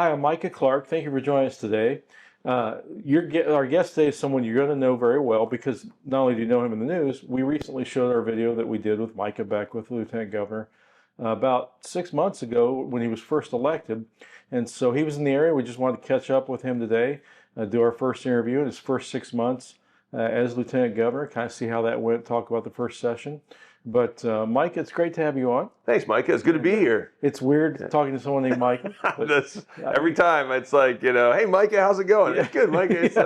Hi, I'm Micah Clark. Thank you for joining us today. Our guest today is someone you're going to know very well because not only do you know him in the news, we recently showed our video that we did with Micah Beckwith, Lieutenant Governor, about 6 months ago when he was first elected. And so he was in the area. We just wanted to catch up with him today, do our first interview in his first 6 months as Lieutenant Governor, kind of see how that went, talk about the first session. But Mike, it's great to have you on. Thanks, Micah. It's good to be here. It's weird talking to someone named Micah. Every time it's like, hey, Micah, how's it going? It's good, Micah. It's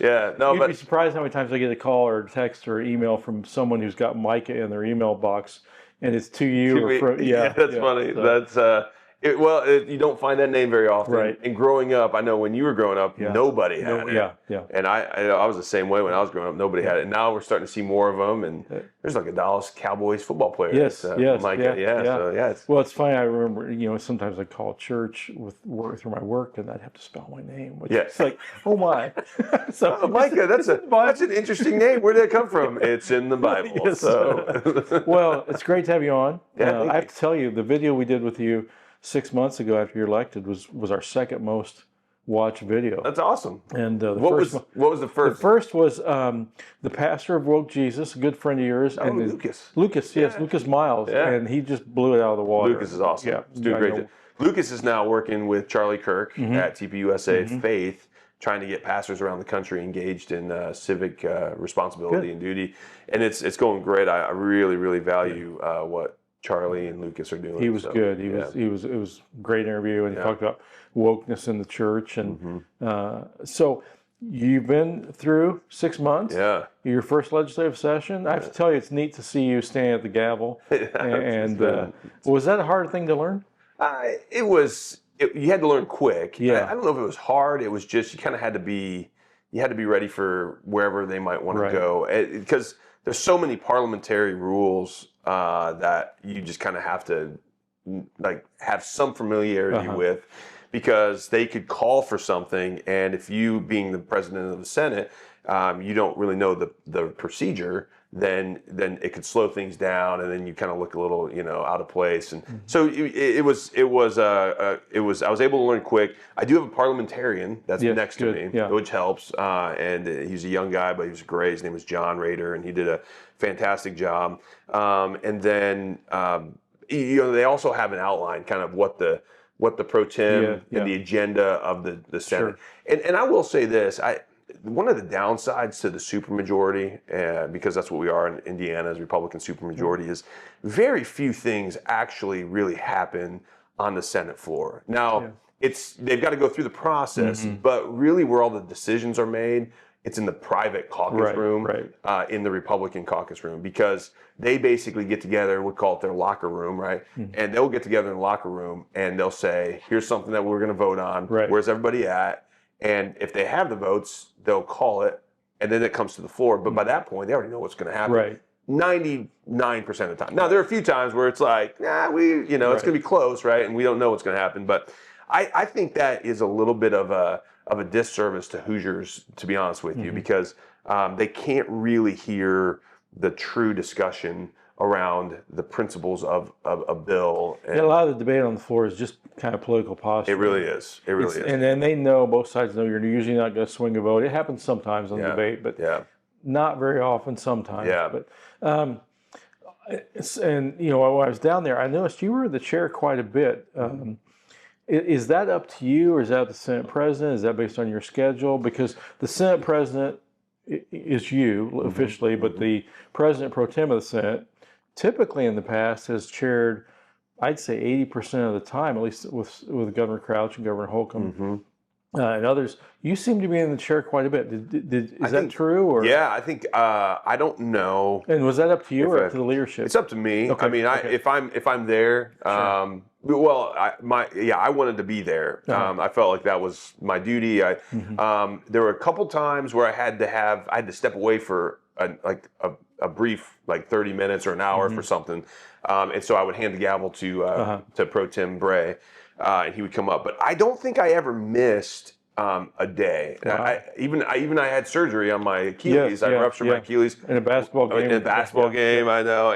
You'd be surprised how many times I get a call or text or email from someone who's got Micah in their email box, and it's to you. That's funny. So. You don't find that name very often. Right. And growing up, I know when you were growing up, nobody had it. Yeah. And I was the same way when I was growing up. Nobody had it. And now we're starting to see more of them. And there's like a Dallas Cowboys football player. Yes. Micah. Well, it's funny. I remember, sometimes I'd call church through my work, and I'd have to spell my name. It's like, oh my. So Micah, that's an interesting name. Where did it come from? It's in the Bible. Yes. So. Well, it's great to have you on. I have to tell you, the video we did with you 6 months ago after you're elected was our second most watched video. That's awesome. And what was the first? The first was the pastor of Woke Jesus, a good friend of yours. Oh, Lucas. Lucas, yes, Lucas Miles. Yeah. And he just blew it out of the water. Lucas is awesome. Yeah. He's doing great. Lucas is now working with Charlie Kirk at TPUSA Faith, trying to get pastors around the country engaged in civic responsibility and duty. And it's going great. I really, really value what Charlie and Lucas are doing. He was good. It was a great interview, and he talked about wokeness in the church. And so you've been through 6 months. Yeah. Your first legislative session. I have to tell you, it's neat to see you standing at the gavel. And was that a hard thing to learn? It was. You had to learn quick. Yeah. I don't know if it was hard. It was just you kind of had to be. You had to be ready for wherever they might want to go, because there's so many parliamentary rules that you just kind of have to have some familiarity with, because they could call for something, and if you, being the president of the Senate, you don't really know the procedure, then it could slow things down, and then you kind of look a little out of place. And so I was able to learn quick. I do have a parliamentarian that's next to me, which helps, and he's a young guy, but he was great. His name was John Rader, and he did a fantastic job. And then they also have an outline, kind of what the pro tem and the agenda of the Senate. Sure. And I will say this, one of the downsides to the supermajority, because that's what we are in Indiana as Republican supermajority, is very few things actually really happen on the Senate floor. Now, they've got to go through the process, but really where all the decisions are made, it's in the private caucus room, in the Republican caucus room, because they basically get together, we call it their locker room, right? And they'll get together in the locker room and they'll say, here's something that we're going to vote on. Where's everybody at? And if they have the votes, they'll call it, and then it comes to the floor. But by that point, they already know what's going to happen. 99% of the time. Now, there are a few times where it's like, it's going to be close, right? And we don't know what's going to happen. But I think that is a little bit of a disservice to Hoosiers, to be honest with you, because they can't really hear the true discussion around the principles of a bill. And a lot of the debate on the floor is just kind of political posture. It really is. And then they know, both sides know, you're usually not going to swing a vote. It happens sometimes on the debate, but not very often sometimes. But when I was down there, I noticed you were the chair quite a bit. Is that up to you, or is that the Senate president? Is that based on your schedule? Because the Senate president is you officially, but the president pro tem of the Senate typically in the past has chaired, I'd say 80% of the time, at least with Governor Crouch and Governor Holcomb and others. You seem to be in the chair quite a bit. Is that true? Or? Yeah, I think I don't know. And was that up to you or up to the leadership? It's up to me. Okay. I mean, if I'm there, I wanted to be there. I felt like that was my duty. There were a couple times where I had to step away for a brief, 30 minutes or an hour for something, and so I would hand the gavel to Pro Tem Bray, and he would come up. But I don't think I ever missed a day. Wow. I had surgery on my Achilles. I ruptured my Achilles in a basketball game. In a basketball game, I know.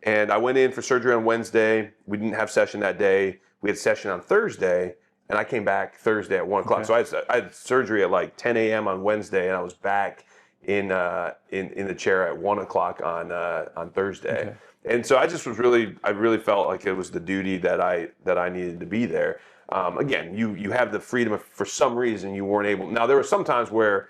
And I went in for surgery on Wednesday. We didn't have session that day. We had session on Thursday, and I came back Thursday at 1 o'clock. Okay. So I had surgery at like 10 a.m. on Wednesday, and I was back in the chair at 1 o'clock on Thursday. Okay. And so I really felt like it was the duty that I needed to be there. Again, you have the freedom for some reason you weren't able. Now there were some times where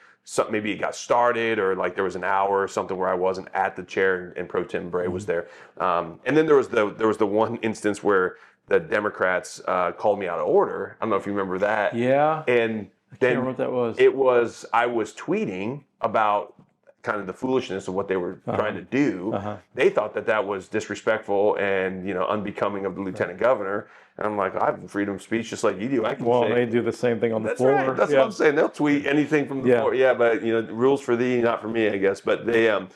maybe it got started, or like there was an hour or something where I wasn't at the chair and Pro Tem Bray was there. And then there was the one instance where the Democrats called me out of order. I don't know if you remember that. Yeah. And I can't then remember what that was. I was tweeting about kind of the foolishness of what they were trying to do. They thought that was disrespectful and unbecoming of the lieutenant governor. And I'm like, I have freedom of speech just like you do. I can say, they do the same thing on the that's floor. right. That's what I'm saying. They'll tweet anything from the floor. Yeah, but rules for thee, not for me, I guess. But they and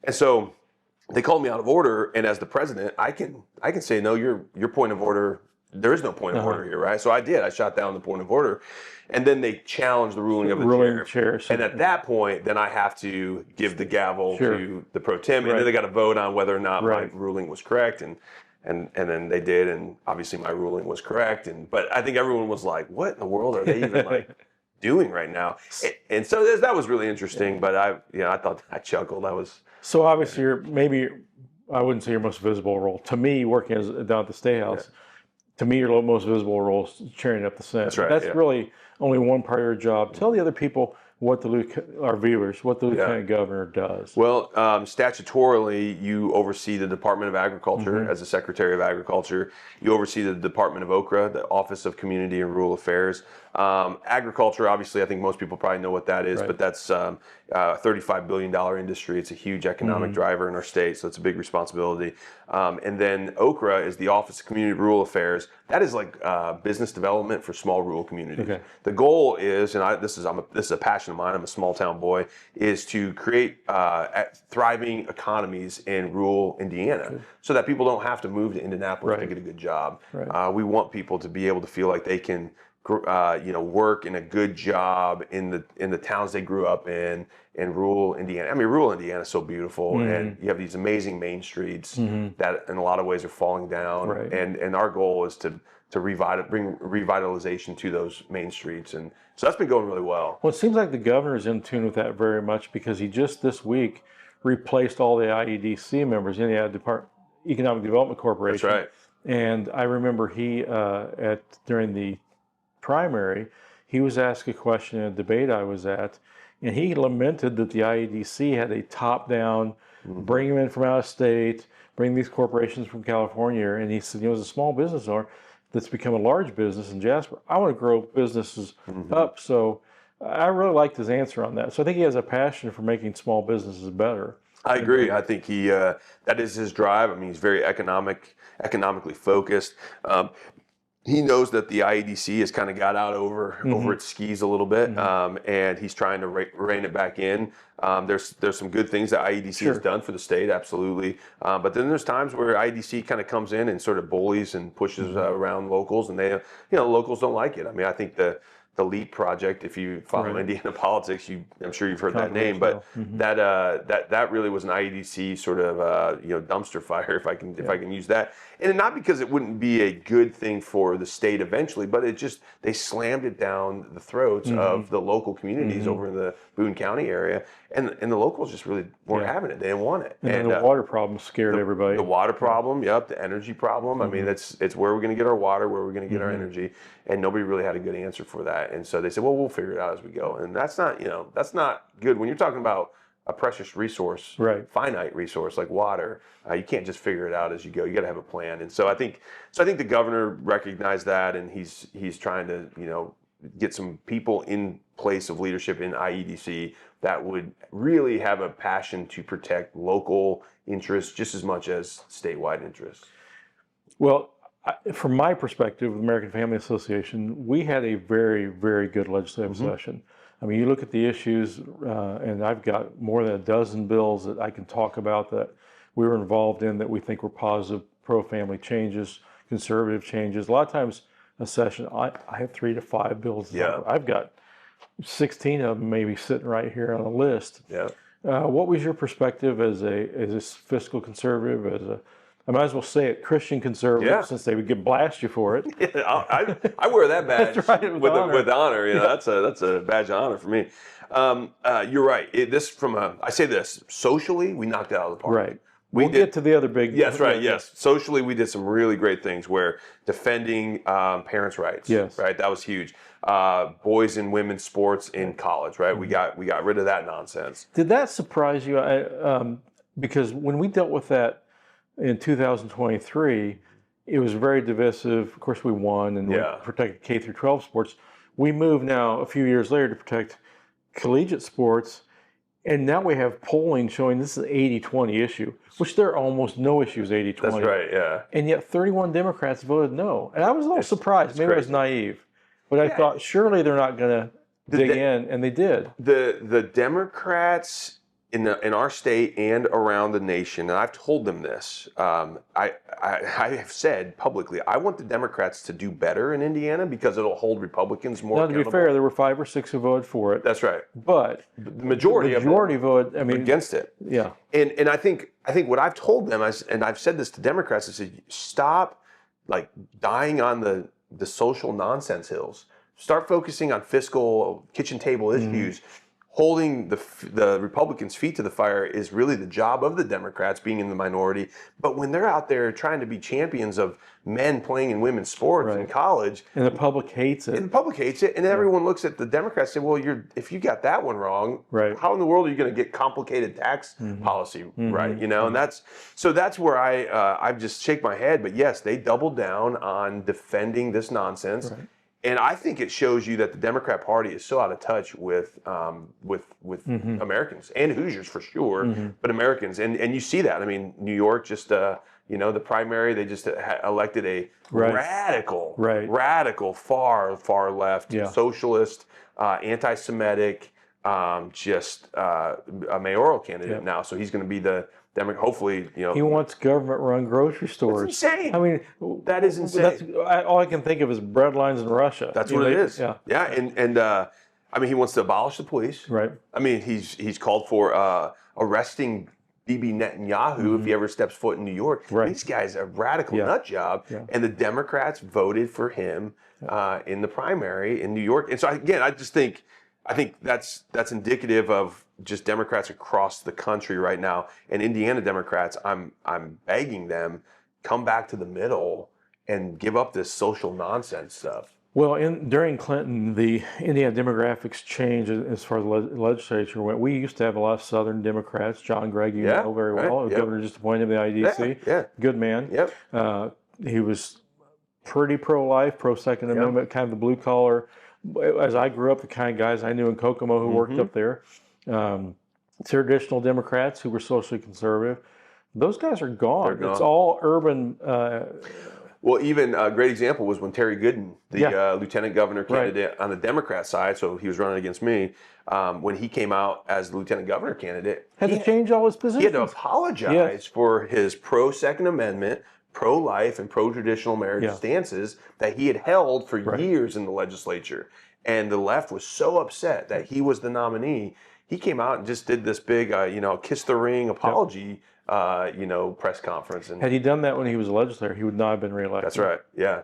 so they called me out of order. And as the president, I can say, no, your point of order. There is no point of order here, right? So I did. I shot down the point of order. And then they challenged the ruling of the chair. And at that point, then I have to give the gavel to the pro tem. And then they got to vote on whether or not my ruling was correct. And then they did. And obviously my ruling was correct. But I think everyone was like, what in the world are they even like doing right now? And so that was really interesting. But I thought I chuckled. So obviously I wouldn't say your most visible role. To me, working down at the State House, to me, your most visible role is chairing up the Senate. That's right. That's really only one part of your job. Tell the other people our viewers, what the lieutenant governor does. Well, statutorily, you oversee the Department of Agriculture as the Secretary of Agriculture. You oversee the Department of OCRA, the Office of Community and Rural Affairs. Agriculture, obviously, I think most people probably know what that is, but that's a $35 billion industry. It's a huge economic driver in our state, so it's a big responsibility. And then OCRA is the Office of Community and Rural Affairs. That is like business development for small rural communities. Okay. The goal is, and this is a passion of mine, I'm a small town boy, is to create thriving economies in rural Indiana so that people don't have to move to Indianapolis to get a good job. We want people to be able to feel like they can work in a good job in the towns they grew up in rural Indiana. I mean, rural Indiana is so beautiful, and you have these amazing main streets that in a lot of ways are falling down. And our goal is to bring revitalization to those main streets. And so that's been going really well. Well, it seems like the governor's in tune with that very much, because he just this week replaced all the IEDC members in the Economic Development Corporation. That's right. And I remember during the primary, he was asked a question in a debate I was at, and he lamented that the IEDC had a top-down, bring them in from out of state, bring these corporations from California, and he said, as a small business owner that's become a large business in Jasper, I want to grow businesses up. So I really liked his answer on that. So I think he has a passion for making small businesses better. I agree. I think that is his drive. I mean, he's very economically focused. He knows that the IEDC has kind of got out over its skis a little bit, and he's trying to rein it back in. There's some good things that IEDC has done for the state, absolutely. But then there's times where IEDC kind of comes in and sort of bullies and pushes around locals, and locals don't like it. I mean, I think the LEAP project, if you follow Indiana politics, I'm sure you've heard that name, but that really was an IEDC sort of dumpster fire, if I can use that. And not because it wouldn't be a good thing for the state eventually, but they slammed it down the throats of the local communities over in the Boone County area, and the locals just really weren't having it. They didn't want it. And the water problem scared everybody. The water problem, the energy problem. I mean, it's where we're going to get our water, where we're going to get our energy, and nobody really had a good answer for that. And so they said, well, we'll figure it out as we go. And that's not good when you're talking about a precious resource, finite resource like water. You can't just figure it out as you go. You got to have a plan. And so I think the governor recognized that, and he's trying to get some people in place of leadership in IEDC that would really have a passion to protect local interests just as much as statewide interests. Well, from my perspective, the American Family Association, we had a very, very good legislative session. I mean, you look at the issues, and I've got more than a dozen bills that I can talk about that we were involved in that we think were positive pro-family changes, conservative changes. A lot of times a session, I have 3 to 5 bills. I've got 16 of them maybe sitting right here on the list. What was your perspective as a fiscal conservative, as I might as well say it, Christian conservative, Yeah. since they would get blast you for it. I wear that badge That's right, with honor. with honor. You know, that's a badge of honor for me. You're right. I say this socially, we knocked it out of the park. Right. We'll get to the other big. Yes, right. Yes, socially, we did some really great things where defending parents' rights. Yes. Right. That was huge. Boys and women's sports in college. Right. We got rid of that nonsense. Did that surprise you? Because when we dealt with that in 2023, it was very divisive. Of course, we won and we protected K through 12 sports. We moved now a few years later to protect collegiate sports, and now we have polling showing this is an 80-20 issue, which there are almost no issues 80-20. That's right, yeah. And yet 31 Democrats voted no. And I was a little surprised. Maybe I was naive. But I thought surely they're not going to dig in, and they did. The Democrats in our state and around the nation, and I've told them this, I have said publicly, I want the Democrats to do better in Indiana because it'll hold Republicans more accountable. Now, to be fair, there were 5 or 6 who voted for it. That's right. But the majority voted, I mean, against it. Yeah. And I think what I've told them, and I've said this to Democrats, I said, stop like dying on the social nonsense hills. Start focusing on fiscal kitchen table issues. Holding the Republicans' feet to the fire is really the job of the Democrats, being in the minority. But when they're out there trying to be champions of men playing in women's sports in college, and the public hates it, and everyone looks at the Democrats and say, "Well, if you got that one wrong, how in the world are you going to get complicated tax policy right?" You know, and that's where I just shake my head. But yes, they doubled down on defending this nonsense. Right. And I think it shows you that the Democrat Party is so out of touch with Americans and Hoosiers for sure, but Americans, and you see that. I mean, New York just the primary, they just elected a radical, far left, socialist, anti-Semitic, just a mayoral candidate now. So he's going to be the hopefully, he wants government-run grocery stores. That's insane. I mean, that is insane. All I can think of is bread lines in Russia. That's what it is. Yeah. And I mean, he wants to abolish the police. Right. I mean, he's called for arresting Bibi Netanyahu if he ever steps foot in New York. Right. This guy's a radical nut job, and the Democrats voted for him in the primary in New York. And so again, I think that's indicative of just Democrats across the country right now. And Indiana Democrats, I'm begging them, come back to the middle and give up this social nonsense stuff. Well, during Clinton, the Indiana demographics changed as far as the legislature went. We used to have a lot of Southern Democrats. John Gregg, you know very well. The governor just appointed him to the IDC. Good man. Yep. He was pretty pro-life, pro-Second Amendment, kind of the blue-collar. As I grew up, the kind of guys I knew in Kokomo who worked up there. Traditional Democrats who were socially conservative. Those guys are gone. It's all urban. Well, even a great example was when Terry Gooden, the lieutenant governor candidate on the Democrat side, so he was running against me, when he came out as the lieutenant governor candidate. Had to change all his positions. He had to apologize for his pro-Second Amendment, pro-life, and pro-traditional marriage stances that he had held for years in the legislature. And the left was so upset that he was the nominee. He came out and just did this big, kiss the ring apology, press conference. And had he done that when he was a legislator, he would not have been reelected. That's right. Yeah.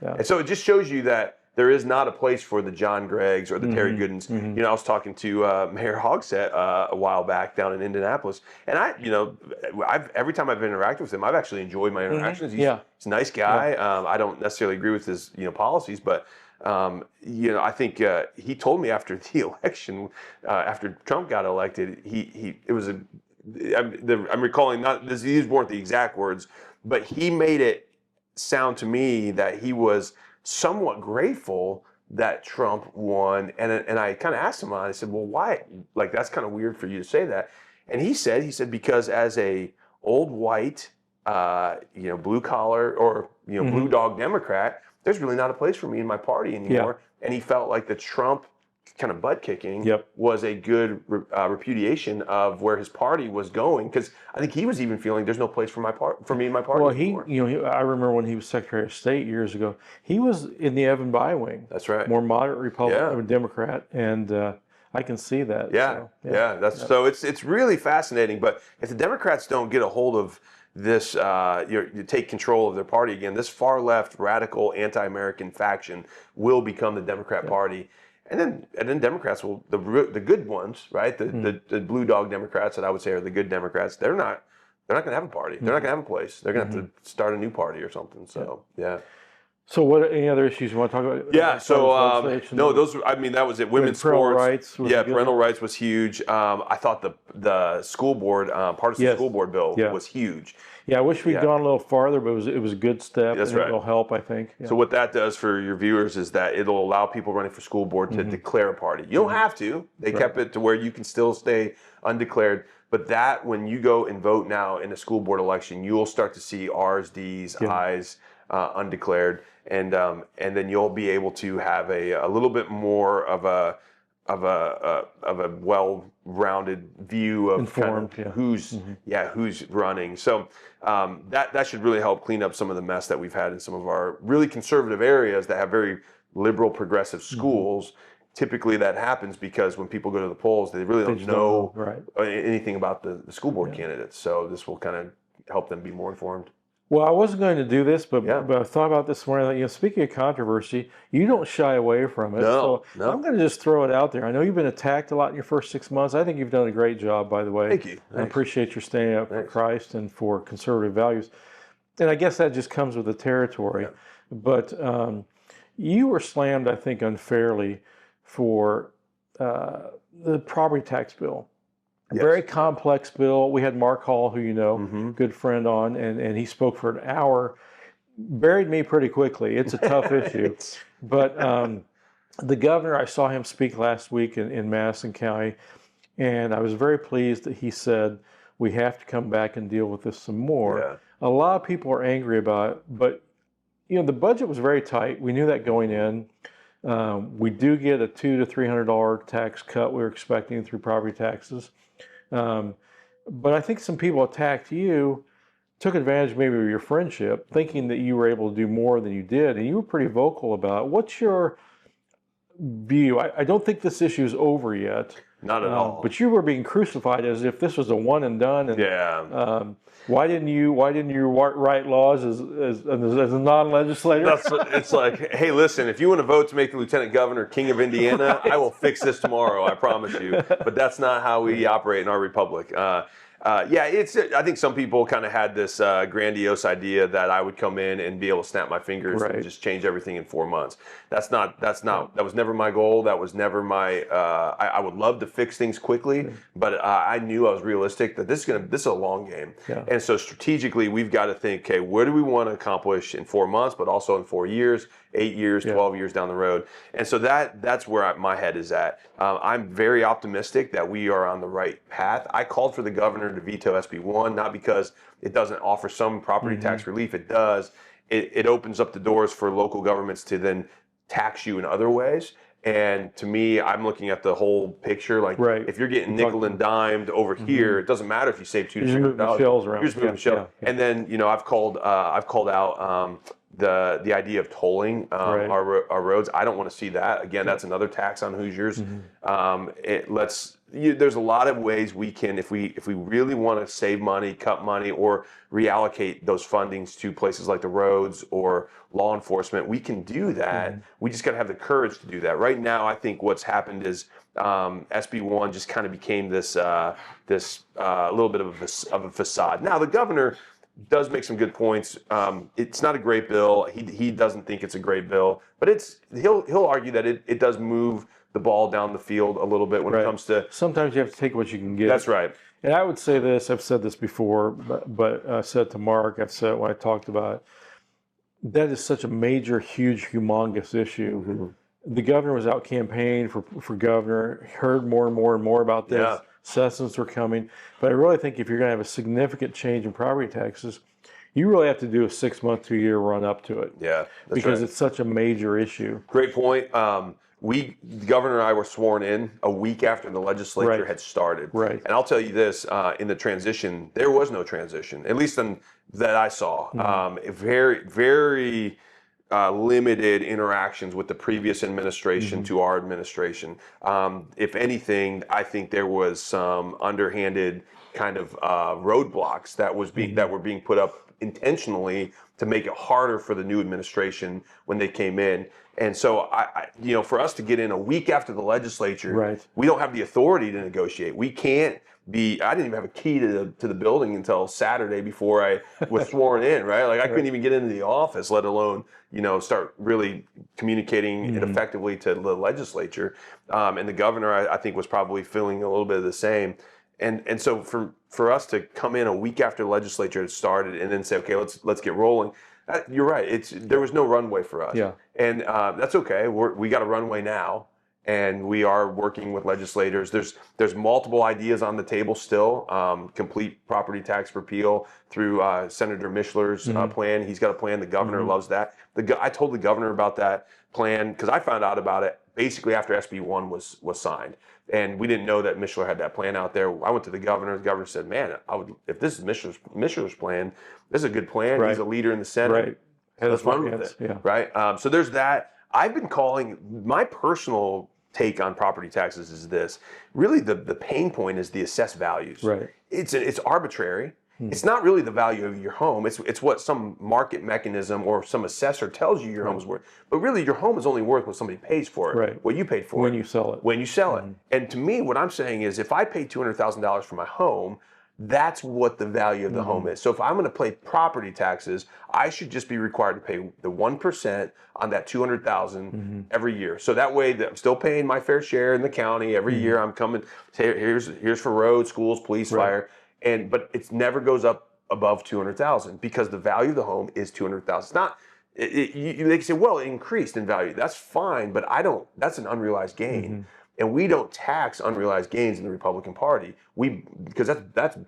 And so it just shows you that there is not a place for the John Greggs or the Terry Goodens. I was talking to Mayor Hogsett a while back down in Indianapolis, and every time I've interacted with him, I've actually enjoyed my interactions. He's a nice guy. I don't necessarily agree with his policies, but I think he told me after the election, after Trump got elected, I'm recalling these weren't the exact words, but he made it sound to me that he was somewhat grateful that Trump won, and I kind of asked him on. I said, "Well, why? Like that's kind of weird for you to say that." And he said because as a old white, blue collar or blue dog Democrat, there's really not a place for me in my party anymore. And he felt like the Trump kind of butt kicking was a good repudiation of where his party was going, because I think he was even feeling there's no place for me in my party. Well, anymore. I remember when he was Secretary of State years ago, he was in the Evan Bayh wing. That's right. More moderate Republican, Democrat, and I can see that. So it's really fascinating. But if the Democrats don't get a hold of this you take control of their party again, this far left, radical, anti-American faction will become the Democrat Party. And then Democrats will, the good ones, right? The blue dog Democrats that I would say are the good Democrats. They're not going to have a party. They're not going to have a place. They're going to have to start a new party or something. So yeah. So what? Any other issues you want to talk about? Yeah. So no, those. I mean, that was it. Women's parental sports. rights. Parental rights was huge. I thought the school board, partisan school board bill was huge. Yeah, I wish we'd gone a little farther, but it was a good step. That's and right. It'll help, I think. Yeah. So what that does for your viewers is that it'll allow people running for school board to declare a party. You don't have to. They kept it to where you can still stay undeclared. But that, when you go and vote now in a school board election, you'll start to see R's, D's, I's, undeclared, and then you'll be able to have a little bit more of a well-rounded view of informed, kind of who's running. So that should really help clean up some of the mess that we've had in some of our really conservative areas that have very liberal, progressive schools. Typically, that happens because when people go to the polls, they really don't know anything about the school board candidates. So this will kind of help them be more informed. Well, I wasn't going to do this, but I thought about this morning. Speaking of controversy, you don't shy away from it. No. I'm going to just throw it out there. I know you've been attacked a lot in your first 6 months. I think you've done a great job, by the way. Thank you. I appreciate your standing up for Christ and for conservative values. And I guess that just comes with the territory. Yeah. But you were slammed, I think, unfairly for the property tax bill. Yes. Very complex bill. We had Mark Hall, who you know, good friend on, and he spoke for an hour. Buried me pretty quickly. It's a tough issue. But the governor, I saw him speak last week in Madison County, and I was very pleased that he said, we have to come back and deal with this some more. Yeah. A lot of people are angry about it, but the budget was very tight. We knew that going in. We do get a $200 to $300 tax cut we were expecting through property taxes. But I think some people attacked you, took advantage maybe of your friendship, thinking that you were able to do more than you did, and you were pretty vocal about it. What's your view? I don't think this issue is over yet. Not at all. But you were being crucified as if this was a one and done. And, why didn't you write laws as a non-legislator? It's like, hey, listen, if you want to vote to make the lieutenant governor king of Indiana, I will fix this tomorrow. I promise you. But that's not how we operate in our republic. I think some people kind of had this grandiose idea that I would come in and be able to snap my fingers and just change everything in 4 months. That was never my goal. That was never my, I would love to fix things quickly, but I knew I was realistic that this is a long game. Yeah. And so strategically, we've got to think, okay, what do we want to accomplish in 4 months, but also in 4 years, 8 years, 12 years down the road. And so that's where my head is at. I'm very optimistic that we are on the right path. I called for the governor to veto SB 1, not because it doesn't offer some property tax relief. It does. It opens up the doors for local governments to then tax you in other ways. And to me, I'm looking at the whole picture. Like, if you're getting nickel and dimed over here, it doesn't matter if you save $200 to $300. You're just moving the shells. And then I've called out the idea of tolling our roads. I don't want to see that. Again, that's another tax on Hoosiers. There's a lot of ways we can, if we really want to save money, cut money, or reallocate those fundings to places like the roads or law enforcement, we can do that. We just got to have the courage to do that. Right now, I think what's happened is SB 1 just kind of became this little bit of a facade. Now, the governor does make some good points. It's not a great bill. He doesn't think it's a great bill, but he'll argue that it does move the ball down the field a little bit when it comes to. Sometimes you have to take what you can get. That's right. And I would say this. I've said this before, but I said to Mark. I've said it when I talked about it. That is such a major, huge, humongous issue. The governor was out campaigning for governor. Heard more and more and more about this. Yeah. Sessions were coming, but I really think if you're going to have a significant change in property taxes, you really have to do a 6 month to a year run up to it. Yeah, because it's such a major issue. Great point. The governor and I were sworn in a week after the legislature had started. Right. And I'll tell you this: in the transition, there was no transition, at least that I saw. Very, very. Limited interactions with the previous administration to our administration. If anything, I think there was some underhanded kind of roadblocks that were being put up intentionally to make it harder for the new administration when they came in. And so, for us to get in a week after the legislature, we don't have the authority to negotiate. We can't be. I didn't even have a key to the building until Saturday before I was sworn in. Right, like I couldn't even get into the office, let alone start really communicating it effectively to the legislature. And the governor, I think, was probably feeling a little bit of the same. And so for us to come in a week after the legislature had started and then say, okay, let's get rolling. You're right. There was no runway for us. Yeah. And that's okay. We got a runway now, and we are working with legislators. There's multiple ideas on the table still. Complete property tax repeal through Senator Mishler's plan. He's got a plan. The governor loves that. I told the governor about that plan because I found out about it basically after SB 1 was signed. And we didn't know that Mishler had that plan out there. I went to the governor. The governor said, "Man, if this is Mishler's plan, this is a good plan. He's a leader in the Senate. Let's run with it." Yeah. Right. So there's that. I've been calling my personal take on property taxes is this. Really, the pain point is the assessed values. Right. It's arbitrary. It's not really the value of your home. It's what some market mechanism or some assessor tells you your home is worth. But really, your home is only worth what somebody pays for it. Right. What you paid for when it. you sell it. When you sell it. And to me, what I'm saying is if I pay $200,000 for my home, that's what the value of the home is. So if I'm going to pay property taxes, I should just be required to pay the 1% on that $200,000 every year. So that way that I'm still paying my fair share in the county every year. I'm coming, here's for roads, schools, police, fire. But it never goes up above $200,000 because the value of the home is $200,000. It's not. They can say, well, it increased in value. That's fine, but I don't. That's an unrealized gain, and we don't tax unrealized gains in the Republican Party. Because that's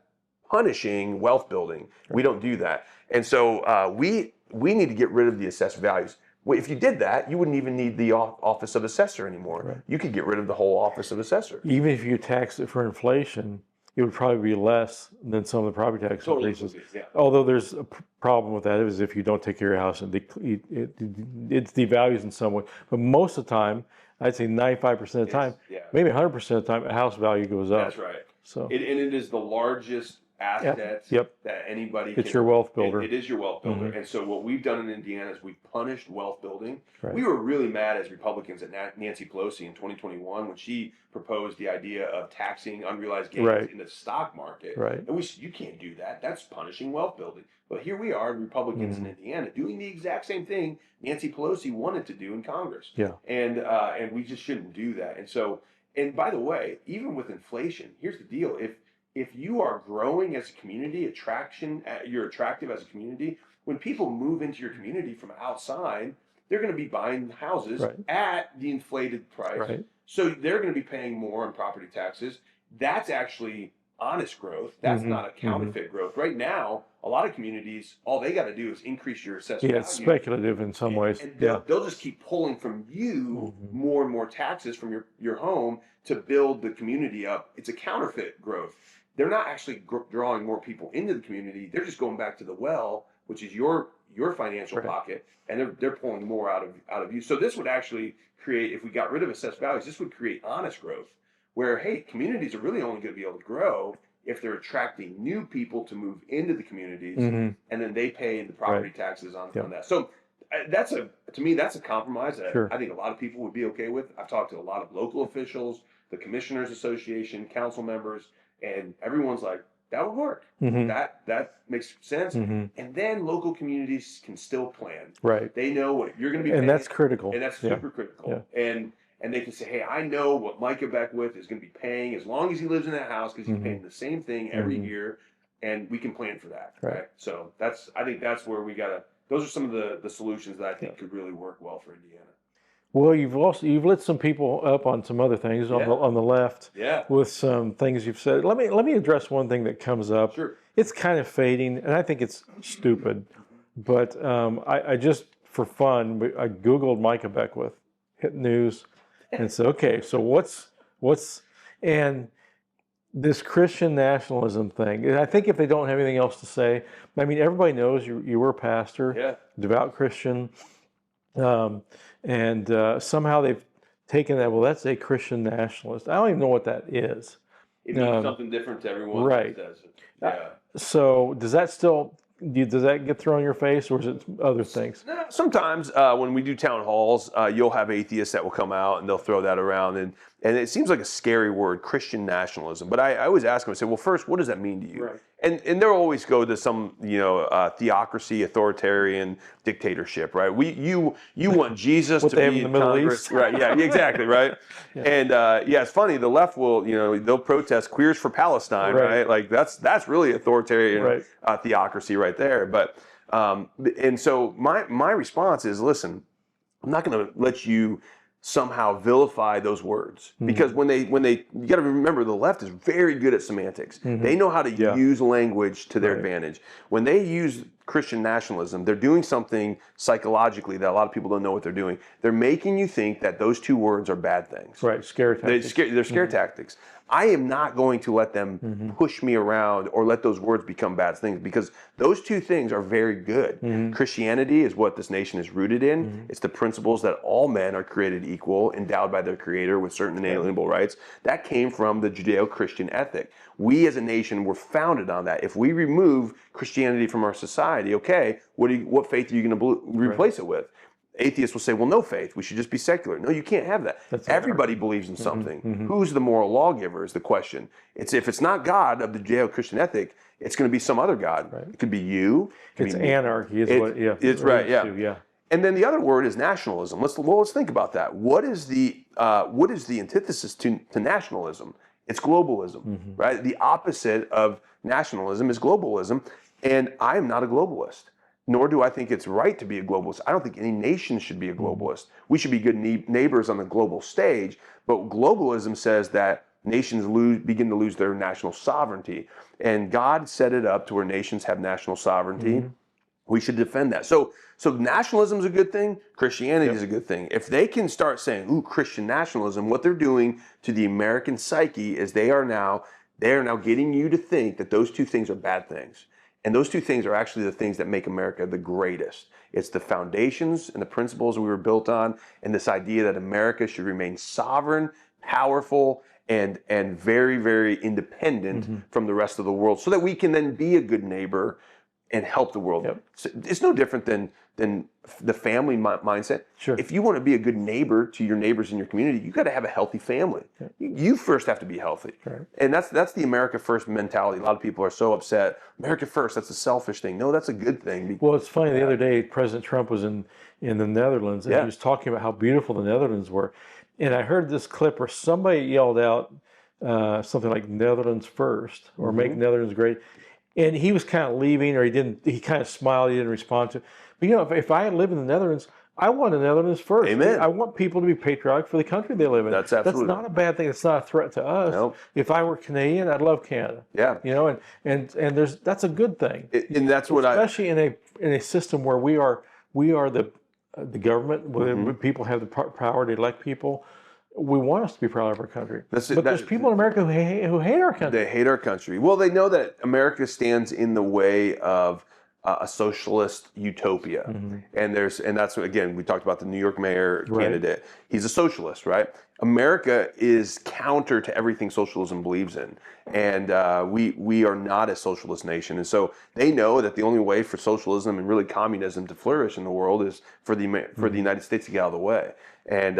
punishing wealth building. We don't do that, and so we need to get rid of the assessed values. If you did that, you wouldn't even need the office of assessor anymore. Right. You could get rid of the whole office of assessor. Even if you tax it for inflation, it would probably be less than some of the property tax increases. Yeah. Although there's a problem with that is if you don't take care of your house and it devalues in some way. But most of the time, I'd say 95% of the time, maybe 100% of the time, a house value goes up. That's right. So and it is the largest asset that anybody It's your wealth builder. It is your wealth builder. And so what we've done in Indiana is we've punished wealth building. Right. We were really mad as Republicans at Nancy Pelosi in 2021 when she proposed the idea of taxing unrealized gains in the stock market. Right. And we said, you can't do that. That's punishing wealth building. But here we are, Republicans in Indiana, doing the exact same thing Nancy Pelosi wanted to do in Congress. Yeah. And we just shouldn't do that. And so, and by the way, even with inflation, here's the deal. If you are growing as a community, you're attractive as a community, when people move into your community from outside, they're going to be buying houses at the inflated price. Right. So they're going to be paying more on property taxes. That's actually honest growth. That's not a counterfeit growth. Right now, a lot of communities, all they got to do is increase your assessed value. Yeah, it's speculative in some ways. And they'll just keep pulling from you more and more taxes from your home to build the community up. It's a counterfeit growth. They're not actually drawing more people into the community. They're just going back to the well, which is your financial pocket, and they're pulling more out of you. So this would actually create, if we got rid of assessed values, this would create honest growth, where communities are really only going to be able to grow if they're attracting new people to move into the communities, and then they pay the property taxes on that. So to me that's a compromise that I think a lot of people would be okay with. I've talked to a lot of local officials, the Commissioners Association, council members. And everyone's like, that would work. That makes sense. And then local communities can still plan. Right. They know what you're going to be paying. And that's critical. And that's super critical. Yeah. And they can say, hey, I know what Micah Beckwith is going to be paying as long as he lives in that house because he's paying the same thing every year. And we can plan for that. Right. So I think that's where we got to, those are some of the solutions that I think could really work well for Indiana. Well, you've lit some people up on some other things on the left with some things you've said. Let me address one thing that comes up. Sure. It's kind of fading, and I think it's stupid. But I just, for fun, I Googled Micah Beckwith, hit news, and said, okay, so what's and this Christian nationalism thing. And I think if they don't have anything else to say, I mean, everybody knows you were a pastor, devout Christian. And somehow they've taken that, well, that's a Christian nationalist. I don't even know what that is. it means something different to everyone. right. That says it. Yeah. So does that still, does that get thrown in your face, or is it other things? No, sometimes when we do town halls, you'll have atheists that will come out and they'll throw that around, and it seems like a scary word, Christian nationalism. But I always ask them, I say, well, first, what does that mean to you? Right. And they'll always go to some theocracy, authoritarian dictatorship, right? You want Jesus to be in Congress, right? Yeah, exactly, right. Yeah. And it's funny. The left will, they'll protest queers for Palestine, right? Like that's really authoritarian theocracy right there. But and so my response is, listen, I'm not going to let you somehow vilify those words, because when they you got to remember, the left is very good at semantics. They know how to use language to their advantage. When they use Christian nationalism, they're doing something psychologically that a lot of people don't know what they're doing. They're making you think that those two words are bad things. Right, scare tactics. They're scare tactics. I am not going to let them push me around or let those words become bad things, because those two things are very good. Christianity is what this nation is rooted in. It's the principles that all men are created equal, endowed by their Creator with certain inalienable rights. That came from the Judeo-Christian ethic. We as a nation were founded on that. If we remove Christianity from our society, okay, what faith are you going to replace it with? Atheists will say, well, no faith. We should just be secular. No, you can't have that. Everybody believes in something. Who's the moral lawgiver is the question. If it's not God of the Judeo-Christian ethic, it's going to be some other God. It could be you. It's anarchy. It's right, yeah. And then the other word is nationalism. Let's think about that. What is the antithesis to nationalism? It's globalism, right? The opposite of nationalism is globalism. And I am not a globalist. Nor do I think it's right to be a globalist. I don't think any nation should be a globalist. We should be good neighbors on the global stage, but globalism says that nations begin to lose their national sovereignty. And God set it up to where nations have national sovereignty. We should defend that. So nationalism is a good thing. Christianity is a good thing. If they can start saying, ooh, Christian nationalism, what they're doing to the American psyche is they are now getting you to think that those two things are bad things. And those two things are actually the things that make America the greatest. It's the foundations and the principles we were built on, and this idea that America should remain sovereign, powerful, and very, very independent from the rest of the world, so that we can then be a good neighbor and help the world. So it's no different than the family mindset. Sure. If you want to be a good neighbor to your neighbors in your community, you got to have a healthy family. You first have to be healthy. And that's the America First mentality. A lot of people are so upset. America First, that's a selfish thing. No, that's a good thing. Well, it's funny. The other day, President Trump was in the Netherlands, and he was talking about how beautiful the Netherlands were. And I heard this clip where somebody yelled out something like "Netherlands first" or "Make Netherlands great." And he was kind of leaving, or he kind of smiled, he didn't respond to it. But if I live in the Netherlands, I want the Netherlands first. Amen. I want people to be patriotic for the country they live in. That's absolutely. That's not a bad thing. It's not a threat to us. Nope. If I were Canadian, I'd love Canada. Yeah. And that's a good thing. And that's what especially in a system where we are the government, where people have the power to elect people. We want us to be proud of our country. But there's people in America who hate our country. They hate our country. Well, they know that America stands in the way of a socialist utopia. And that's, again, we talked about the New York mayor candidate. He's a socialist, right? America is counter to everything socialism believes in. And we are not a socialist nation. And so they know that the only way for socialism and really communism to flourish in the world is for the United States to get out of the way. And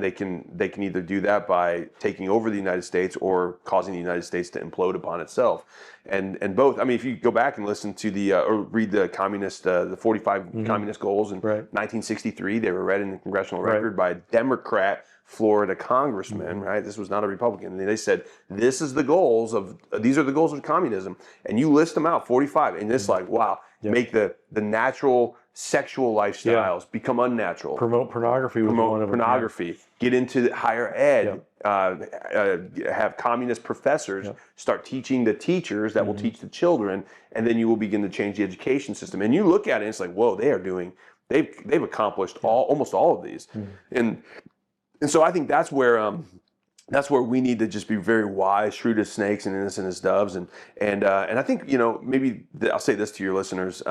they can either do that by taking over the United States or causing the United States to implode upon itself. And both. I mean, if you go back and listen to or read the the 45 communist goals in 1963, they were read in the congressional record by a Democrat Florida congressman. Right, this was not a Republican. And they said these are the goals of communism, and you list them out, 45, and it's like, wow, make the natural sexual lifestyles become unnatural. Promote pornography. Get into higher ed. Have communist professors start teaching the teachers that will teach the children, and then you will begin to change the education system. And you look at it, and it's like, whoa, they've accomplished almost all of these. And so I think that's where we need to just be very wise, shrewd as snakes and innocent as doves. And I think, maybe I'll say this to your listeners.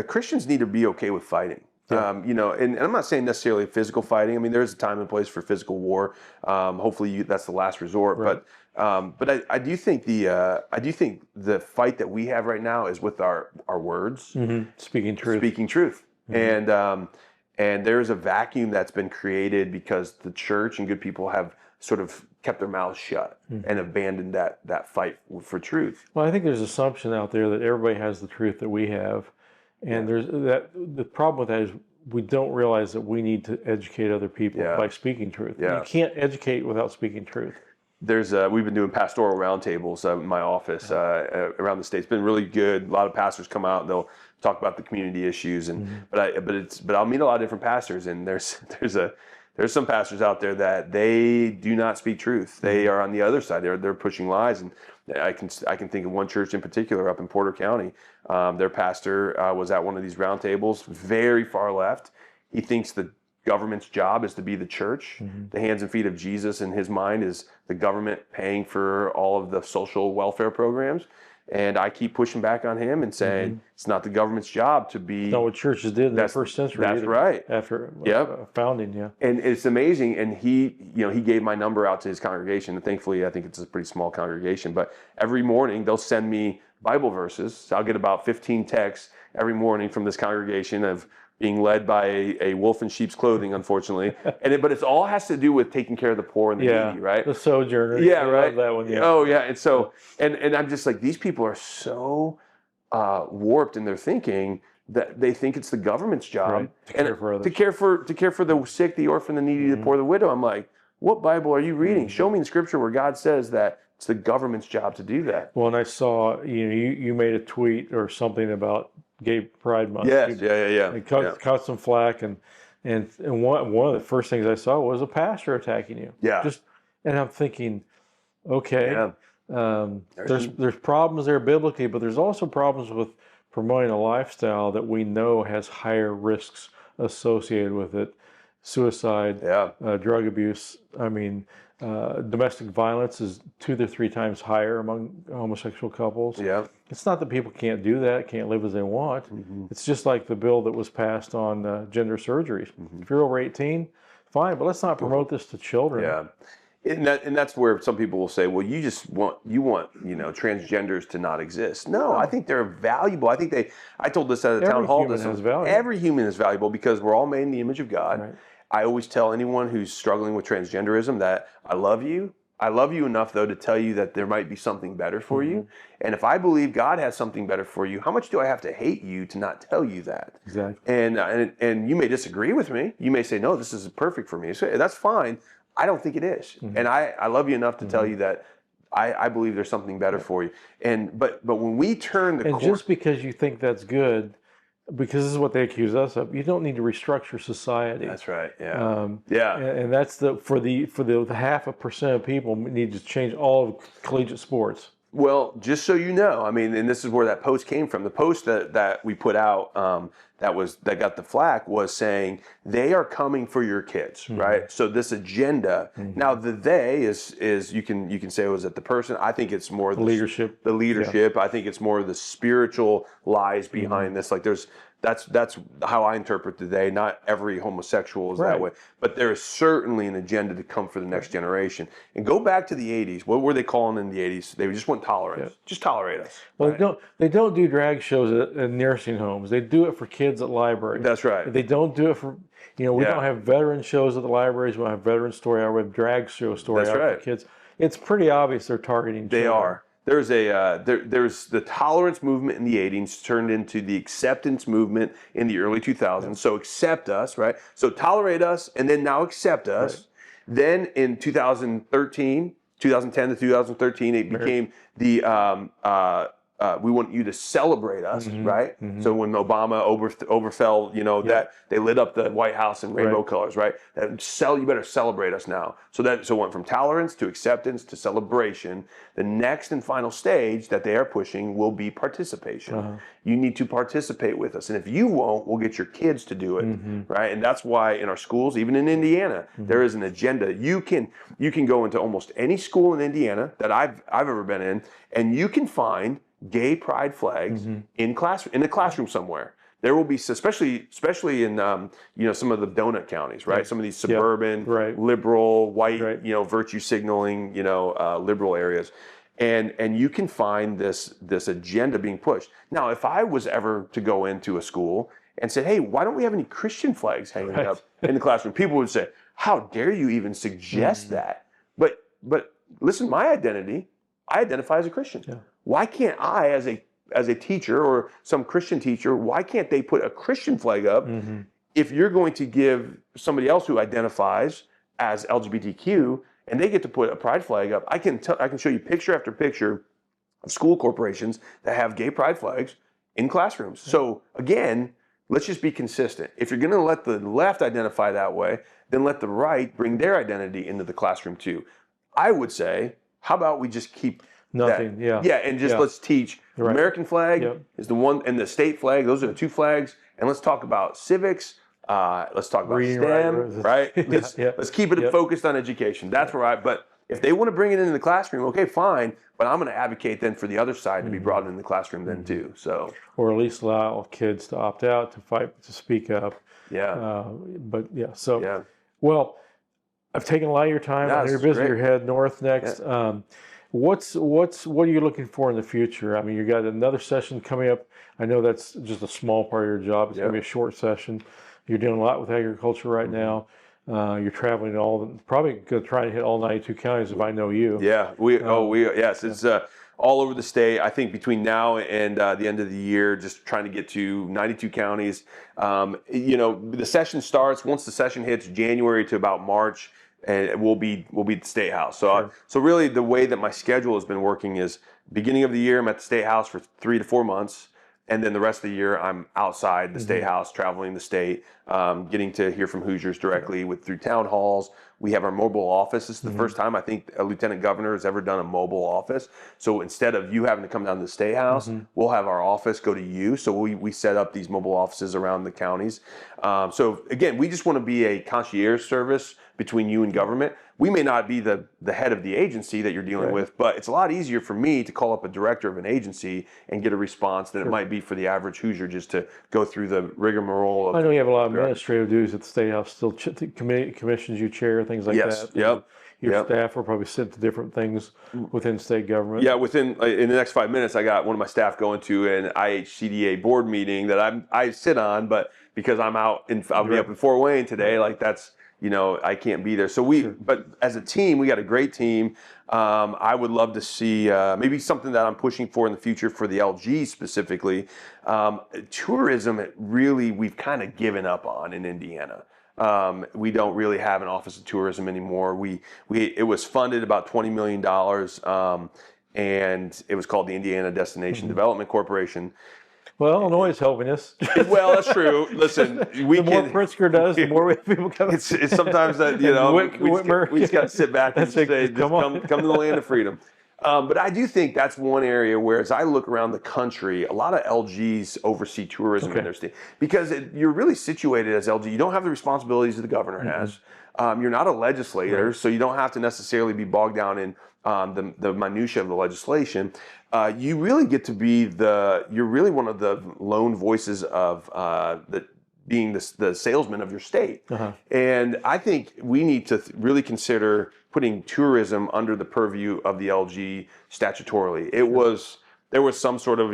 Christians need to be okay with fighting. And I'm not saying necessarily physical fighting. I mean, there's a time and place for physical war. Hopefully that's the last resort. But I do think the fight that we have right now is with our words, Speaking truth. speaking truth, and there's a vacuum that's been created because the church and good people have sort of kept their mouths shut and abandoned that fight for truth. Well, I think there's an assumption out there that everybody has the truth that we have, and there's that. The problem with that is we don't realize that we need to educate other people by speaking truth. Yeah. You can't educate without speaking truth. We've been doing pastoral roundtables in my office around the state. It's been really good. A lot of pastors come out and they'll talk about the community issues, but I'll meet a lot of different pastors, and there's some pastors out there that they do not speak truth. They are on the other side. They're pushing lies, and I can think of one church in particular up in Porter County. Their pastor was at one of these roundtables, very far left. He thinks the government's job is to be the church. The hands and feet of Jesus in his mind is the government paying for all of the social welfare programs. And I keep pushing back on him and saying it's not the government's job to be. It's not what churches did in the first century. That's right. After founding, And it's amazing. And he gave my number out to his congregation. And thankfully, I think it's a pretty small congregation. But every morning they'll send me Bible verses. So I'll get about 15 texts every morning from this congregation of being led by a wolf in sheep's clothing, unfortunately. But it all has to do with taking care of the poor and the needy, right? The sojourner. Yeah, I right. love that one. Yeah. Oh, yeah. And so, and I'm just like, these people are so warped in their thinking that they think it's the government's job to care for others. to care for the sick, the orphan, the needy, the poor, the widow. I'm like, what Bible are you reading? Show me in Scripture where God says that it's the government's job to do that. Well, and I saw you made a tweet or something about Gay Pride Month. Yes, yeah. It caught some flack, and one of the first things I saw was a pastor attacking you. Yeah. And I'm thinking, okay, there's problems there biblically, but there's also problems with promoting a lifestyle that we know has higher risks associated with it. Suicide, drug abuse. I mean, domestic violence is 2 to 3 times higher among homosexual couples. Yeah. It's not that people can't do that, can't live as they want. It's just like the bill that was passed on gender surgeries. If you're over 18, fine, but let's not promote this to children. Yeah. And that's where some people will say, well, you want transgenders to not exist. No, I think they're valuable. I told this at a town hall. Every human is valuable because we're all made in the image of God. Right. I always tell anyone who's struggling with transgenderism that I love you. I love you enough, though, to tell you that there might be something better for you. And if I believe God has something better for you, how much do I have to hate you to not tell you that? Exactly. And you may disagree with me. You may say, no, this is perfect for me. So that's fine. I don't think it is. And I love you enough to tell you that I believe there's something better for you. But when we turn the corner, just because you think that's good, because this is what they accuse us of, you don't need to restructure society. That's right. And that's for the 0.5% of people need to change all of collegiate sports. Well, just so you know, I mean, and this is where that post came from. The post that we put out that got the flack was saying they are coming for your kids, right? So this agenda. Now the they is you can say, was it the person? I think it's more the leadership. The leadership. I think it's more the spiritual lies behind this. Like that's how I interpret the they. Not every homosexual is that way, but there is certainly an agenda to come for the next generation. And go back to the 80s. What were they calling in the 80s? They just want tolerance. Just tolerate us. Well, they don't do drag shows at nursing homes. They do it for kids at libraries. That's right. They don't do it for, we don't have veteran shows at the libraries. We don't have veteran story hour. We have drag show story hour for kids. It's pretty obvious they're targeting children. They are. There's there's the tolerance movement in the 80s turned into the acceptance movement in the early 2000s. So accept us, right? So tolerate us, and then now accept us. Right. Then in 2010 to 2013, it became the we want you to celebrate us, right? So when Obama overfell, that they lit up the White House in rainbow colors, right? You better celebrate us now. So it went from tolerance to acceptance to celebration. The next and final stage that they are pushing will be participation. You need to participate with us, and if you won't, we'll get your kids to do it, right? And that's why in our schools, even in Indiana, there is an agenda. You can go into almost any school in Indiana that I've ever been in, and you can find gay pride flags in a classroom somewhere. there will be, especially in some of the donut counties, right? Some of these suburban, liberal, white, virtue signaling, liberal areas, and you can find this agenda being pushed. Now, if I was ever to go into a school and say, hey, why don't we have any Christian flags hanging up in the classroom? People would say, how dare you even suggest that? But listen, my identity, I identify as a Christian. Yeah. Why can't I, as a teacher or some Christian teacher, why can't they put a Christian flag up if you're going to give somebody else who identifies as LGBTQ and they get to put a pride flag up? I can show you picture after picture of school corporations that have gay pride flags in classrooms. Yeah. So again, let's just be consistent. If you're going to let the left identify that way, then let the right bring their identity into the classroom too. I would say, how about we just keep nothing? That? Yeah, and just let's teach the American flag is the one, and the state flag. Those are the two flags. And let's talk about civics. Let's talk about reading, STEM. Right? Let's keep it focused on education. That's where But if they want to bring it into the classroom, okay, fine. But I'm going to advocate then for the other side to be brought into the classroom then too. So, or at least allow kids to opt out, to fight, to speak up. Yeah. Well, I've taken a lot of your time. I know you're busy. You're heading north next. Yeah. What are you looking for in the future? I mean, you got another session coming up. I know that's just a small part of your job. It's going to be a short session. You're doing a lot with agriculture right now. You're traveling probably going to try and hit all 92 counties if I know you. Yeah, it's all over the state. I think between now and the end of the year, just trying to get to 92 counties. The session starts once the session hits January to about March, and we'll be at the State House. So so really the way that my schedule has been working is beginning of the year I'm at the State House for 3 to 4 months. And then the rest of the year, I'm outside the State House, traveling the state, getting to hear from Hoosiers directly through town halls. We have our mobile office. This is the first time I think a lieutenant governor has ever done a mobile office. So instead of you having to come down to the State House, we'll have our office go to you. So we set up these mobile offices around the counties. So again, we just want to be a concierge service between you and government. We may not be the head of the agency that you're dealing with, but it's a lot easier for me to call up a director of an agency and get a response than it might be for the average Hoosier just to go through the rigmarole of. I know you have a lot of administrative duties at the State House, still commissions you chair, things like that. Yep. Your staff will probably sit to different things within state government. Yeah, in the next 5 minutes, I got one of my staff going to an IHCDA board meeting that I sit on, but because I'll be up in Fort Wayne today, that's. I can't be there. So but as a team, we got a great team. I would love to see maybe something that I'm pushing for in the future for the LG specifically. Tourism, we've kind of given up on in Indiana. We don't really have an Office of Tourism anymore. It was funded about $20 million, and it was called the Indiana Destination Development Corporation. Well, Illinois is helping us. Well, that's true. Listen, the more Pritzker does, the more people come. It's sometimes that we just got to sit back and say, come to the land of freedom. But I do think that's one area where, as I look around the country, a lot of LGs oversee tourism in their state because you're really situated as LG. You don't have the responsibilities that the governor has. You're not a legislator, so you don't have to necessarily be bogged down in the minutia of the legislation. You really get to be you're really one of the lone voices of being the salesman of your state. And I think we need to really consider putting tourism under the purview of the LG statutorily. There was some sort of,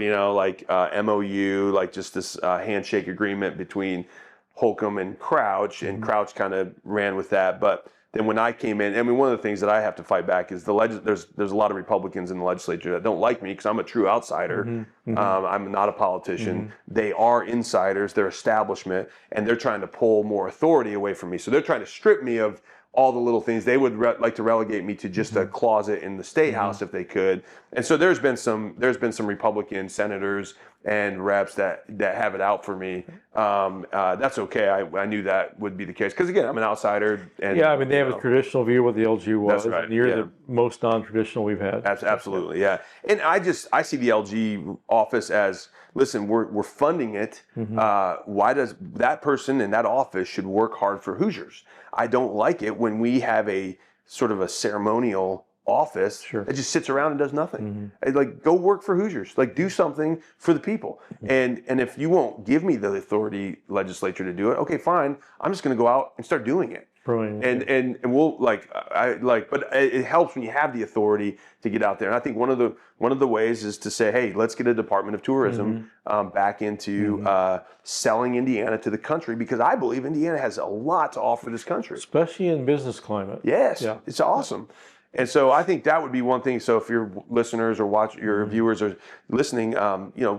MOU, like just this handshake agreement between Holcomb and Crouch, and Crouch kind of ran with that. But then when I came in, one of the things that I have to fight back is there's a lot of Republicans in the legislature that don't like me because I'm a true outsider. I'm not a politician. They are insiders, they're establishment, and they're trying to pull more authority away from me. So they're trying to strip me of all the little things. They would like to relegate me to just a closet in the State House if they could. And so there's been some Republican senators and reps that have it out for me. That's okay. I knew that would be the case because again, I'm an outsider. And, they have a traditional view of what the LG was. That's right. And you're the most non-traditional we've had. Absolutely, yeah. And I see the LG office as, listen, we're funding it. Why does that person in that office should work hard for Hoosiers? I don't like it when we have a sort of a ceremonial office Sure. that just sits around and does nothing. Like, go work for Hoosiers. Like, do something for the people. And if you won't give me the authority, legislature, to do it, okay, fine. I'm just going to go out and start doing it. Brilliant. And we'll but it helps when you have the authority to get out there. And I think one of the ways is to say, hey, let's get a Department of Tourism back into selling Indiana to the country, because I believe Indiana has a lot to offer this country, especially in business climate. Yes, it's awesome. And so I think that would be one thing. So if your listeners or your viewers are listening,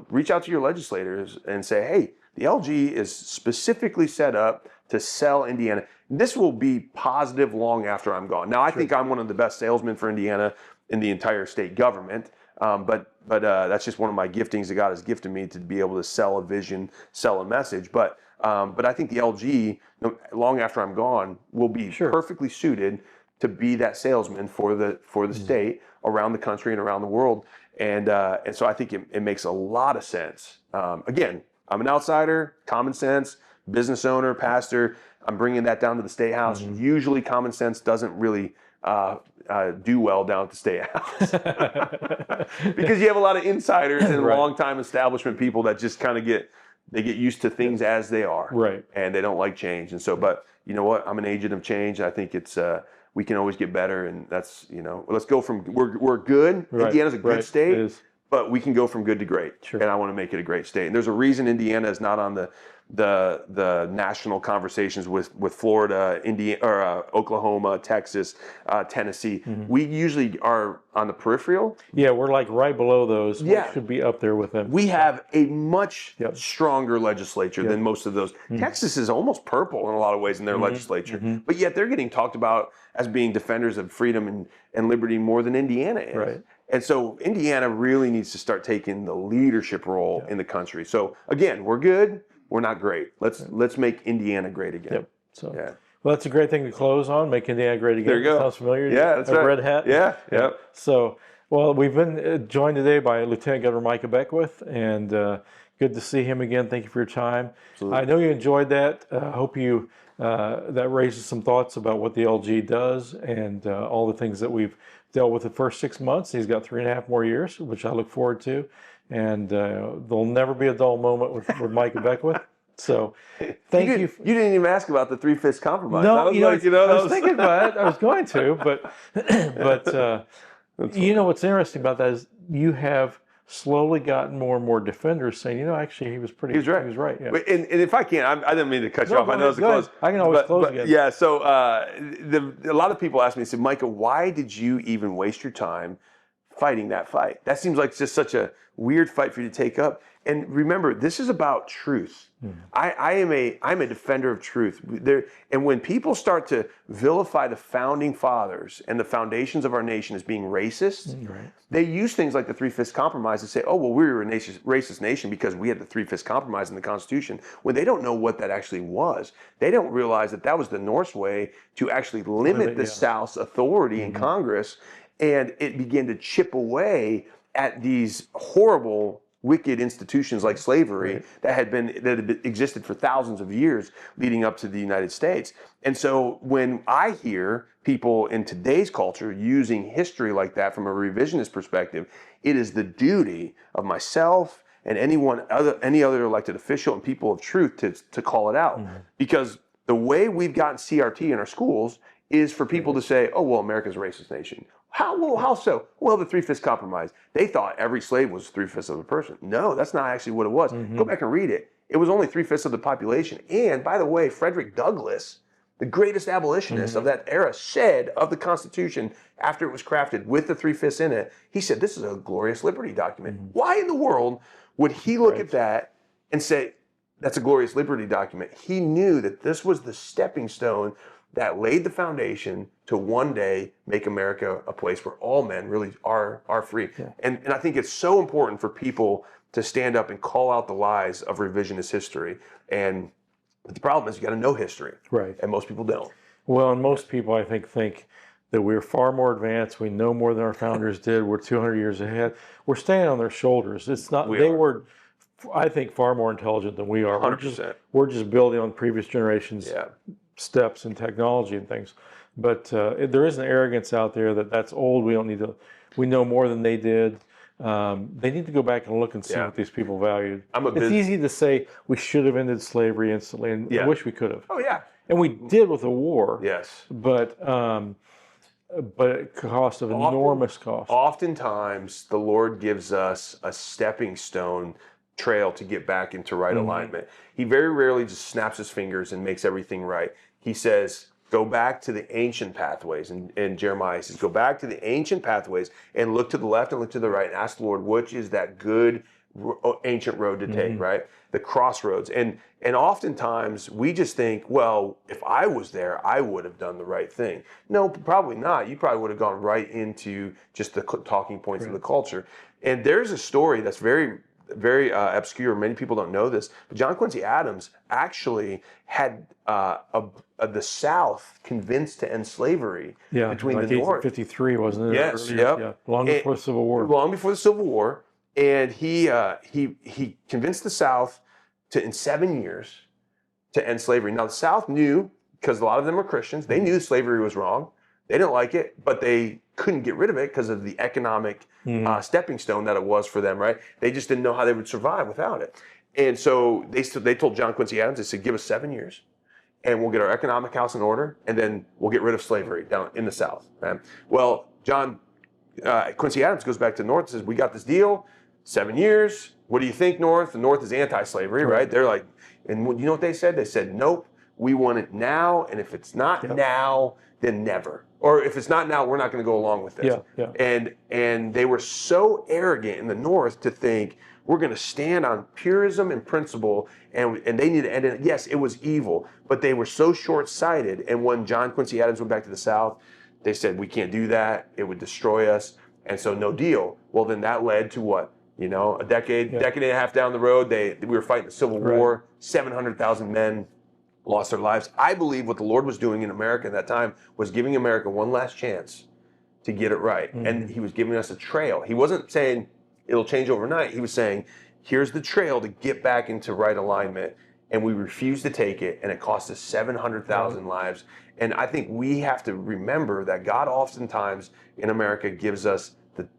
reach out to your legislators and say, hey, the LG is specifically set up to sell Indiana. This will be positive long after I'm gone. Now, I think I'm one of the best salesmen for Indiana in the entire state government, but that's just one of my giftings that God has gifted me, to be able to sell a vision, sell a message. But I think the LG, long after I'm gone, will be perfectly suited to be that salesman for the state around the country and around the world. And so I think it makes a lot of sense. Again, I'm an outsider, common sense, business owner, pastor. I'm bringing that down to the State House. Usually common sense doesn't really do well down at the State House because you have a lot of insiders and longtime establishment people that just kind of get used to things as they are, and they don't like change. And so, but you know what? I'm an agent of change. I think it's we can always get better, and that's let's go from we're good. Indiana's a good state, but we can go from good to great, and I want to make it a great state. And there's a reason Indiana is not on the national conversations with Florida, Indiana, or Oklahoma, Texas, Tennessee. We usually are on the peripheral. Yeah, we're like right below those. We should be up there with them. We have a much stronger legislature than most of those. Texas is almost purple in a lot of ways in their legislature, but yet they're getting talked about as being defenders of freedom and liberty more than Indiana is. Right. And so Indiana really needs to start taking the leadership role in the country. So again, we're good. We're not great. Let's make Indiana great again. So, well, that's a great thing to close on. Make Indiana great again. There you go. Sounds familiar? Yeah, that's right. Red hat. Yeah. So, well, we've been joined today by Lieutenant Governor Micah Beckwith, and good to see him again. Thank you for your time. Absolutely. I know you enjoyed that. Hope you that raises some thoughts about what the LG does and all the things that we've dealt with the first 6 months. He's got 3.5 more years, which I look forward to. And there'll never be a dull moment with Micah Beckwith. So, thank you. You didn't even ask about the 3/5 compromise. No, I was thinking about it. I was going to, but what's interesting about that is you have slowly gotten more and more defenders saying, actually, he was right. He was right. Yeah. And if I can, I didn't mean to cut you off. I know it's a close. I can always close again. Yeah. So a lot of people ask me, say, Micah, why did you even waste your time fighting that fight? That seems like just such a weird fight for you to take up. And remember, this is about truth. I'm a defender of truth. And when people start to vilify the founding fathers and the foundations of our nation as being racist, they use things like the 3/5 compromise to say, oh, well, we were a racist nation because we had the 3/5 compromise in the Constitution, when they don't know what that actually was. They don't realize that was the North's way to actually limit the South's authority in Congress, and it began to chip away at these horrible, wicked institutions like slavery that had existed for thousands of years leading up to the United States. And so when I hear people in today's culture using history like that from a revisionist perspective, it is the duty of myself and any other elected official and people of truth to call it out. Because the way we've gotten CRT in our schools is for people to say, oh, well, America's a racist nation. How so? Well, the 3/5 compromise. They thought every slave was 3/5 of a person. No, that's not actually what it was. Go back and read it. It was only 3/5 of the population. And by the way, Frederick Douglass, the greatest abolitionist of that era, said of the Constitution after it was crafted with the 3/5 in it, he said, this is a glorious liberty document. Why in the world would he look at that and say, that's a glorious liberty document? He knew that this was the stepping stone that laid the foundation to one day make America a place where all men really are free. And I think it's so important for people to stand up and call out the lies of revisionist history. But the problem is you got to know history. Right. And most people don't. Well, and most people, I think that we're far more advanced. We know more than our founders did. We're 200 years ahead. We're standing on their shoulders. It's not, they were, I think, far more intelligent than we are. 100%. We're just building on previous generations' steps in technology and things. But there is an arrogance out there that's old. We don't need to. We know more than they did. They need to go back and look and see Yeah. what these people valued. I'm a It's bus- easy to say we should have ended slavery instantly, and I Yeah. wish we could have. Oh yeah. And we did with the war. Yes. But at cost of enormous cost. Oftentimes, the Lord gives us a stepping stone trail to get back into right alignment. He very rarely just snaps his fingers and makes everything right. He says, go back to the ancient pathways. And Jeremiah says, go back to the ancient pathways and look to the left and look to the right and ask the Lord, which is that good ancient road to take, right? The crossroads. And oftentimes we just think, well, if I was there, I would have done the right thing. No, probably not. You probably would have gone right into just the talking points of the culture. And there's a story that's very, very obscure. Many people don't know this, but John Quincy Adams actually had the South convinced to end slavery between like the North. 1853, wasn't it? Yes, Earlier? yep. Yeah, long before the Civil War. Long before the Civil War. And he convinced the South to, in 7 years, to end slavery. Now, the South knew, because a lot of them were Christians, they knew slavery was wrong. They didn't like it, but they couldn't get rid of it because of the economic stepping stone that it was for them, right? They just didn't know how they would survive without it. And so they told John Quincy Adams, they said, give us 7 years, and we'll get our economic house in order, and then we'll get rid of slavery down in the South. Right? Well, Quincy Adams goes back to the North and says, we got this deal, 7 years. What do you think, North? The North is anti-slavery, right? They're like, and you know what they said? They said, nope, we want it now, and if it's not now, then never. Or if it's not now, we're not going to go along with this. And they were so arrogant in the North to think, we're going to stand on purism and principle, and they need to end it. Yes, it was evil, but they were so short-sighted. And when John Quincy Adams went back to the South, they said, we can't do that. It would destroy us. And so no deal. Well, then that led to what? You know, a decade and a half down the road, we were fighting the Civil War. 700,000 men lost their lives. I believe what the Lord was doing in America at that time was giving America one last chance to get it right. And he was giving us a trail. He wasn't saying it'll change overnight. He was saying, here's the trail to get back into right alignment. And we refused to take it, and it cost us 700,000 lives. And I think we have to remember that God oftentimes in America gives us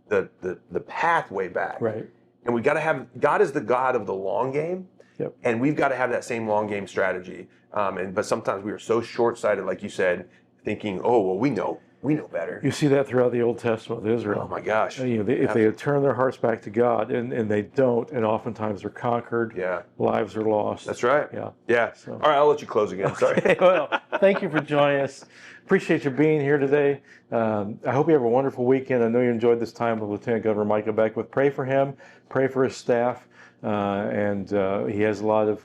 the pathway back. Right. And we got to have, God is the God of the long game. Yep. And we've got to have that same long game strategy. But sometimes we are so short-sighted, like you said, thinking, oh, well, we know better. You see that throughout the Old Testament with Israel. Oh my gosh. You know, if they turn their hearts back to God, and they don't, and oftentimes they're conquered, lives are lost. That's right. Yeah. So. All right, I'll let you close again. Sorry. Okay, well, thank you for joining us. Appreciate you being here today. I hope you have a wonderful weekend. I know you enjoyed this time with Lieutenant Governor Micah Beckwith. Pray for him. Pray for his staff. And he has a lot of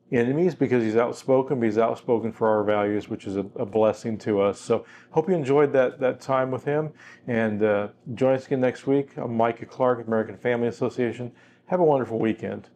enemies because he's outspoken, but he's outspoken for our values, which is a blessing to us. So hope you enjoyed that time with him. And join us again next week. I'm Micah Clark, American Family Association. Have a wonderful weekend.